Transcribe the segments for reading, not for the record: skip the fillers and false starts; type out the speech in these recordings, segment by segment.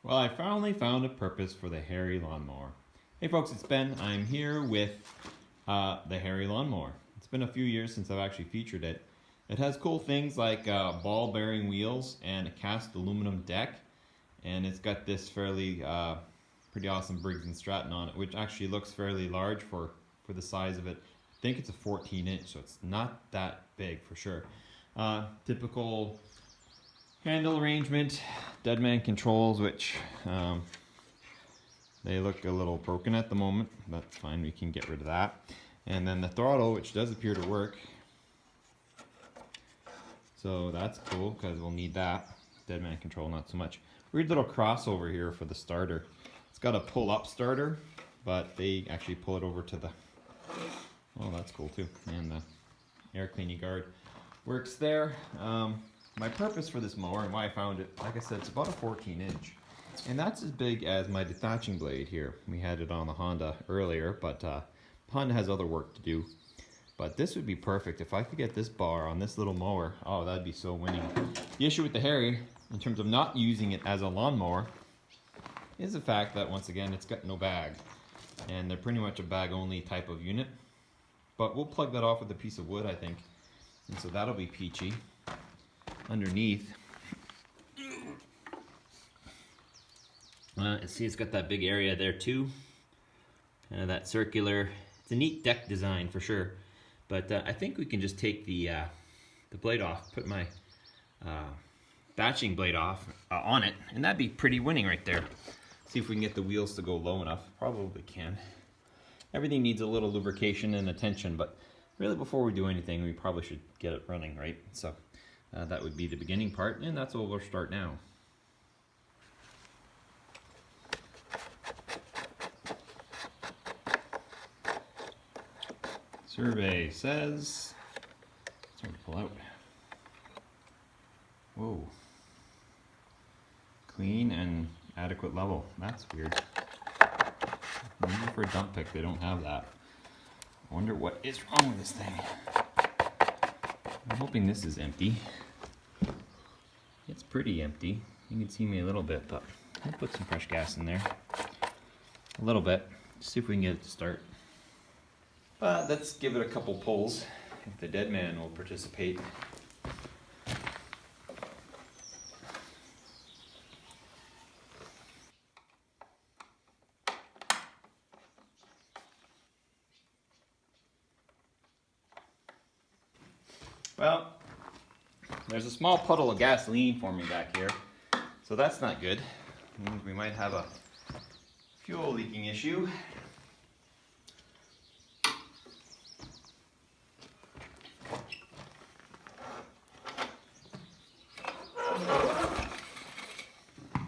Well, I finally found a purpose for the Hairy Lawnmower. Hey folks, it's Ben. I'm here with the Hairy Lawnmower. It's been a few years since I've actually featured it. It has cool things like ball bearing wheels and a cast aluminum deck. And it's got this fairly pretty awesome Briggs & Stratton on it, which actually looks fairly large for the size of it. I think it's a 14-inch, so it's not that big for sure. Typical handle arrangement, deadman controls, which they look a little broken at the moment. That's fine, we can get rid of that. And then the throttle, which does appear to work. So that's cool, because we'll need that. Deadman control, not so much. Weird little crossover here for the starter. It's got a pull-up starter, but they actually pull it over to the... Oh, that's cool too. And the air cleaning guard works there. My purpose for this mower and why I found it, like I said, it's about a 14-inch. And that's as big as my dethatching blade here. We had it on the Honda earlier, but Honda has other work to do. But this would be perfect. If I could get this bar on this little mower, oh, that'd be so winning. The issue with the Hairy, in terms of not using it as a lawnmower, is the fact that, once again, it's got no bag. And they're pretty much a bag-only type of unit. But we'll plug that off with a piece of wood, I think. And so that'll be peachy. Underneath, see, it's got that big area there too. That circular. It's a neat deck design for sure. But I think we can just take the blade off, put my batching blade off on it, and that'd be pretty winning right there. See if we can get the wheels to go low enough. Probably can. Everything needs a little lubrication and attention, but really before we do anything, we probably should get it running, right? So that would be the beginning part, and that's what we'll start now. Survey says, it's hard to pull out. Whoa. Clean and adequate level. That's weird. Maybe for a dump pick they don't have that. I wonder what is wrong with this thing. I'm hoping this is empty. It's pretty empty. You can see me a little bit, but I'll put some fresh gas in there. A little bit. See if we can get it to start. But let's give it a couple pulls. If the dead man will participate. Well, there's a small puddle of gasoline forming back here, so that's not good. It means we might have a fuel leaking issue.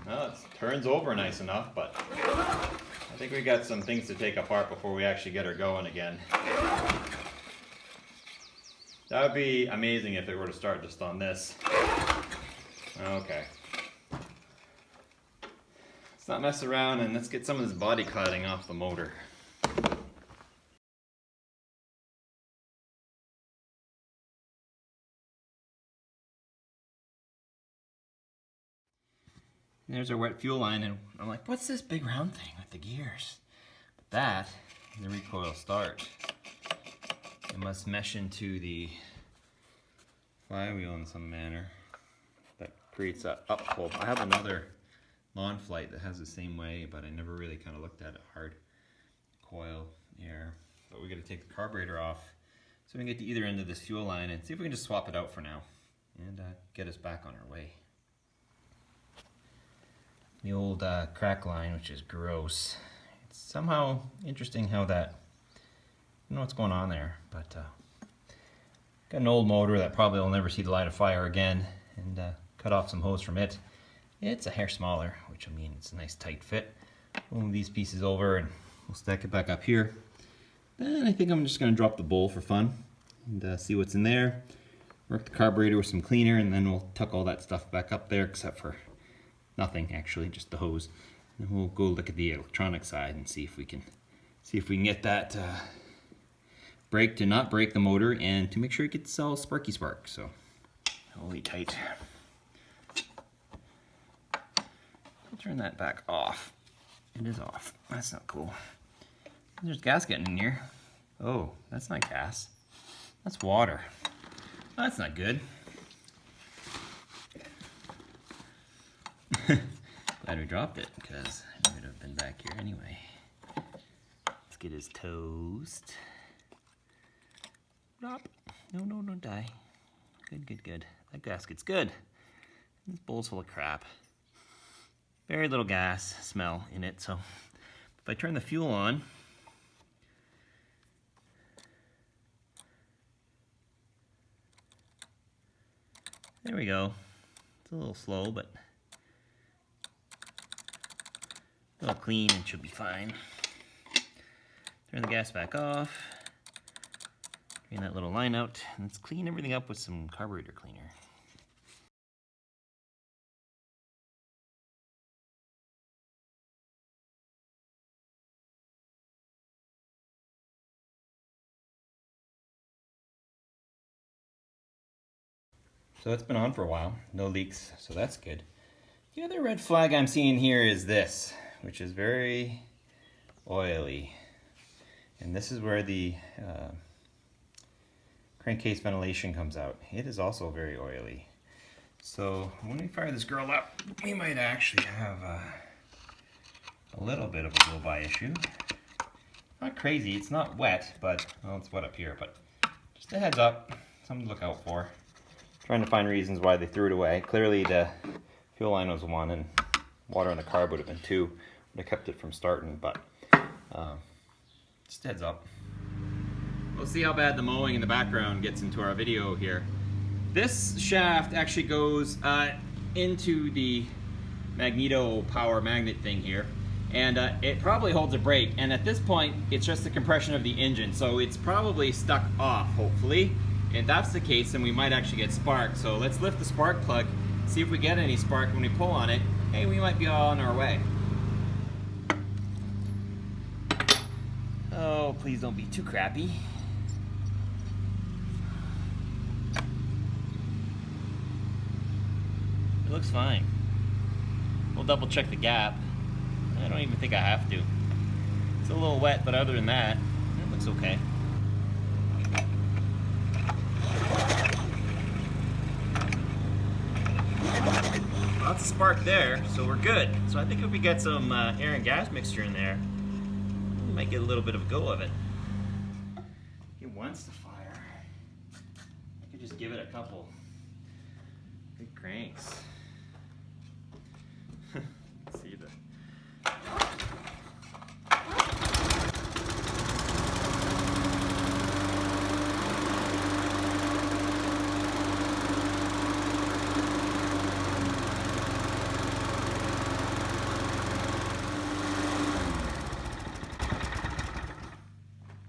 Well, it turns over nice enough, but I think we got some things to take apart before we actually get her going again. That would be amazing if it were to start just on this. Okay. Let's not mess around and let's get some of this body cladding off the motor. There's our wet fuel line, and I'm like, what's this big round thing with the gears? But that is the recoil start. It must mesh into the flywheel in some manner. That creates that up pull. I have another Lawn Flight that has the same way, but I never really kind of looked at it hard. Coil, air. But we got to take the carburetor off so we can get to either end of this fuel line and see if we can just swap it out for now and get us back on our way. The old crack line, which is gross. It's somehow interesting how that, I don't know what's going on there, but got an old motor that probably will never see the light of fire again, and cut off some hose from it. It's a hair smaller, which will mean it's a nice tight fit. We'll move these pieces over and we'll stack it back up here. Then I think I'm just going to drop the bowl for fun and see what's in there. Work the carburetor with some cleaner, and then we'll tuck all that stuff back up there except for nothing, actually, just the hose. And we'll go look at the electronic side and see if we can get that brake to not break the motor and to make sure it gets all sparky spark. So, holy tight. turn that back off. It is off. That's not cool. There's gas getting in here. Oh, that's not gas. That's water. That's not good. Glad we dropped it, because it would have been back here anyway. Let's get his toast. Drop. No, don't die. Good. That gasket's good. This bowl's full of crap. Very little gas smell in it, so if I turn the fuel on, there we go. It's a little slow, but a little clean and should be fine. Turn the gas back off. Drain that little line out, and let's clean everything up with some carburetor cleaner. So it's been on for a while, no leaks, so that's good. The other red flag I'm seeing here is this, which is very oily. And this is where the crankcase ventilation comes out. It is also very oily. So when we fire this girl up, we might actually have a little bit of a blow-by issue. Not crazy, it's not wet, but, well, it's wet up here, but just a heads up, something to look out for. Trying to find reasons why they threw it away. Clearly the fuel line was one and water in the carb would have been two. Would have kept it from starting, but just heads up. We'll see how bad the mowing in the background gets into our video here. This shaft actually goes into the magneto power magnet thing here, and it probably holds a brake, and at this point it's just the compression of the engine, so it's probably stuck off, hopefully. If that's the case, then we might actually get spark. So let's lift the spark plug, see if we get any spark when we pull on it. Hey, we might be all on our way. Oh, please don't be too crappy. It looks fine. We'll double check the gap. I don't even think I have to. It's a little wet, but other than that, it looks okay. Lots of spark there, so we're good. So I think if we get some air and gas mixture in there, we might get a little bit of a go of it. He wants to fire. I could just give it a couple big cranks. See the.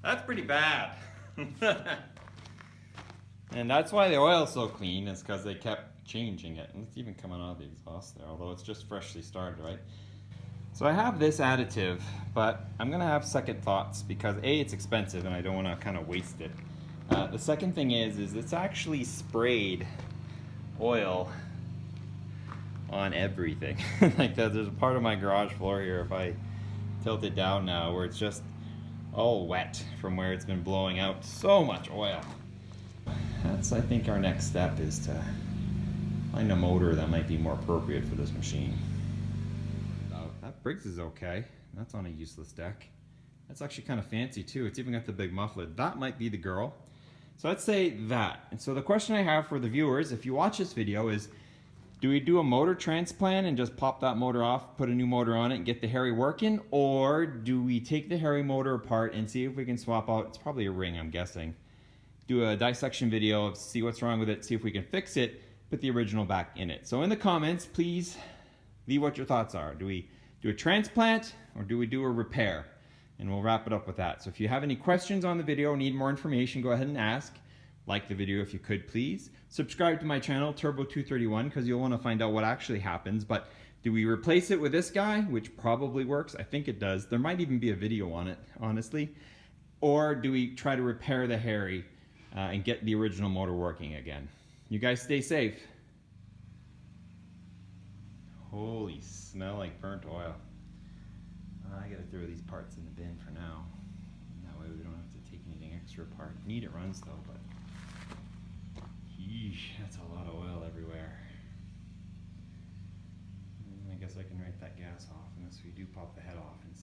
That's pretty bad. And that's why the oil's so clean, is because they kept changing it. And it's even coming out of the exhaust there, although it's just freshly started, right? So I have this additive, but I'm gonna have second thoughts because A, it's expensive and I don't wanna kind of waste it. The second thing is it's actually sprayed oil on everything. Like there's a part of my garage floor here, if I tilt it down now, where it's just all wet from where it's been blowing out so much oil. That's, I think, our next step, is to find a motor that might be more appropriate for this machine. That Briggs is okay. That's on a useless deck. That's actually kind of fancy too. It's even got the big muffler. That might be the girl. So let's say that. And so the question I have for the viewers, if you watch this video, is do we do a motor transplant and just pop that motor off, put a new motor on it, and get the Harry working? Or do we take the Harry motor apart and see if we can swap out, it's probably a ring, I'm guessing, do a dissection video, see what's wrong with it, see if we can fix it, put the original back in it. So in the comments, please leave what your thoughts are. Do we do a transplant or do we do a repair? And we'll wrap it up with that. So if you have any questions on the video or need more information, go ahead and ask. Like the video if you could, please. Subscribe to my channel, Turbo231, because you'll want to find out what actually happens. But do we replace it with this guy, which probably works? I think it does. There might even be a video on it, honestly. Or do we try to repair the Harry and get the original motor working again? You guys stay safe. Holy Holy smell like burnt oil. I gotta throw these parts in the bin for now. That way we don't have to take anything extra apart. Neat it runs though, but yeesh, that's a lot of oil everywhere. I guess I can write that gas off unless we do pop the head off and